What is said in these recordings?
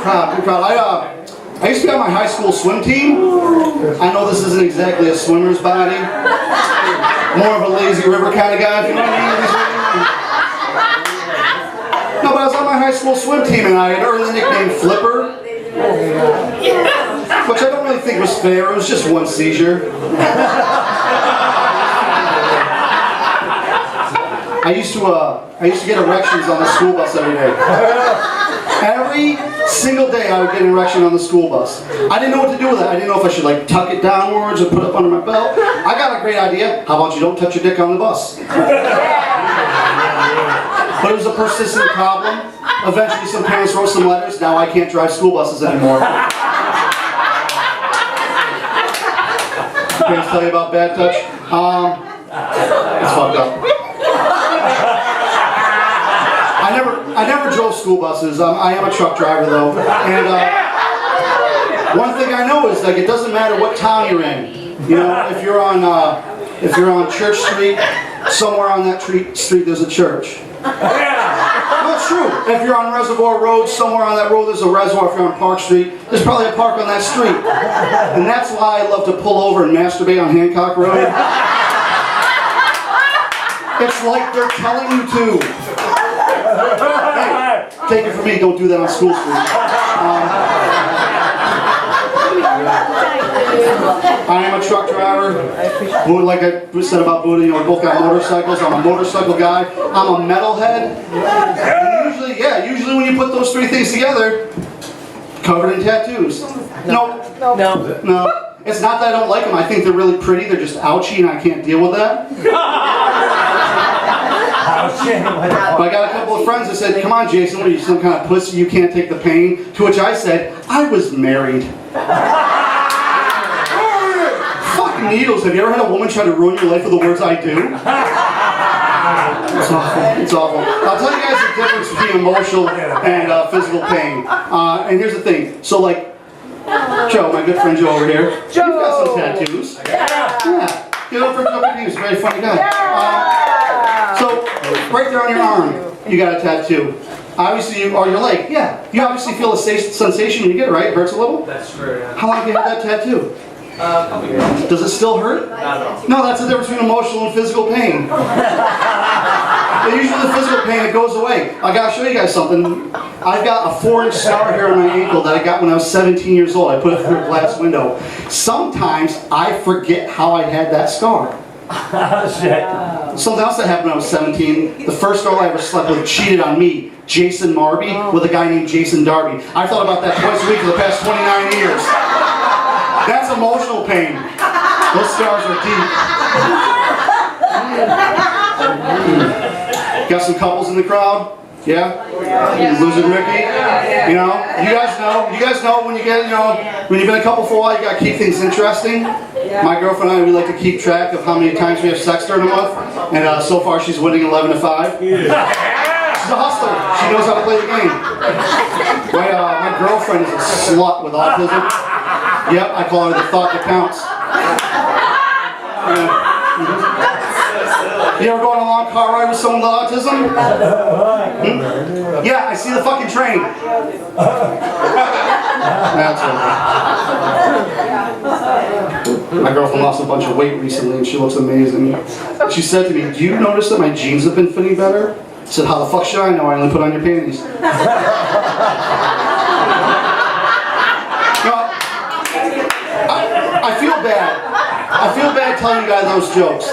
crowd, good crowd. I used to be on my high school swim team. I know this isn't exactly a swimmer's body. More of a lazy river kind of guy, if you know what I mean? No, but I was on my high school swim team and I had earned the nickname Flipper. Which I don't really think was fair. It was just one seizure. I used to get erections on the school bus every day. Every single day I would get an erection on the school bus. I didn't know what to do with it. I didn't know if I should like tuck it downwards or put it up under my belt. I got a great idea. How about you don't touch your dick on the bus? But it was a persistent problem. Eventually some parents wrote some letters. Now I can't drive school buses anymore. Parents tell you about bad touch? It's fucked up. I never drove school buses. I am a truck driver though. And one thing I know is like it doesn't matter what town you're in. You know, if you're on Church Street, somewhere on that street there's a church. No, it's true. If you're on Reservoir Road, somewhere on that road there's a reservoir. If you're on Park Street, there's probably a park on that street. And that's why I love to pull over and masturbate on Hancock Road. It's like they're telling you to. Hey, take it from me, don't do that on School Street. I am a truck driver. Like I said about Buddha, you know, we both got motorcycles. I'm a motorcycle guy. I'm a metalhead. Usually when you put those three things together, covered in tattoos. No. It's not that I don't like them. I think they're really pretty. They're just ouchy and I can't deal with that. But I got a couple of friends that said, come on Jason, what are you, some kind of pussy, you can't take the pain? To which I said, I was married. Fucking needles, have you ever had a woman try to ruin your life with the words I do? It's awful. It's awful. I'll tell you guys the difference between emotional and physical pain. And here's the thing. So like, Joe, my good friend Joe over here, you've got some tattoos. Yeah. You know, for a couple of years, very funny guy. So, right there on your arm, you got a tattoo. Obviously, or your leg, yeah. You obviously feel a sensation when you get it, right? It hurts a little? That's true, yeah. How long have you had that tattoo? A couple years. Does it still hurt? No, that's the difference between emotional and physical pain. But usually the physical pain, it goes away. I gotta show you guys something. I've got a 4-inch scar here on my ankle that I got when I was 17 years old. I put it through a glass window. Sometimes I forget how I had that scar. Something else that happened when I was 17. The first girl I ever slept with cheated on me, Jason Marby, with a guy named Jason Darby. I thought about that twice a week for the past 29 years. That's emotional pain. Those scars are deep. Got some couples in the crowd? Yeah? Losing Ricky? You know? You guys know when you get, you know, when you've been a couple for a while, you gotta keep things interesting. My girlfriend and I, we like to keep track of how many times we have sex during a month. And so far she's winning 11-5. She's a hustler. She knows how to play the game. My girlfriend is a slut with autism. Yep, I call her the thought that counts. You ever go on a long car ride with someone with autism? Yeah, I see the fucking train. That's okay. My girlfriend lost a bunch of weight recently and she looks amazing. She said to me, do you notice that my jeans have been fitting better? I said, how the fuck should I know? I only put on your panties. I feel bad. I feel bad telling you guys those jokes.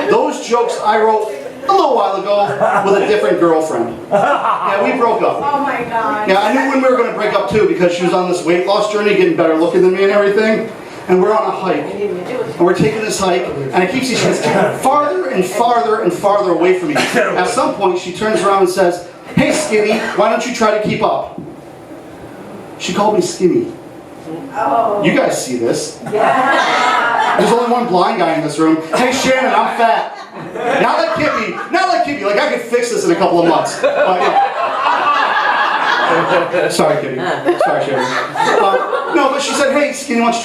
Those jokes I wrote a little while ago with a different girlfriend. Yeah, we broke up. Oh my God. Yeah, I knew when we were going to break up too because she was on this weight loss journey, getting better looking than me and everything. And we're on a hike. And we're taking this hike, and I keep seeing she's getting farther and farther and farther away from me. At some point, she turns around and says, hey, Skinny, why don't you try to keep up? She called me Skinny. Oh. You guys see this. Yeah. There's only one blind guy in this room. Hey Shannon, I'm fat. Not like Kippy. Like I could fix this in a couple of months. But, yeah. Sorry, Kippy. Sorry, Shannon. No, but she said, hey, Skinny, why don't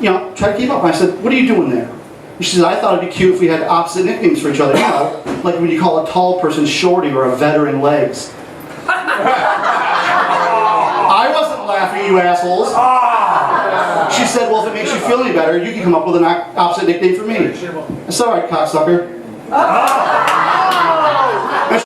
you try to keep up. And I said, what are you doing there? And she said, I thought it'd be cute if we had opposite nicknames for each other. You know, like when you call a tall person Shorty or a veteran Legs. I wasn't laughing, you assholes. She said, well, if it makes you feel any better, you can come up with an opposite nickname for me. I said, all right, cocksucker.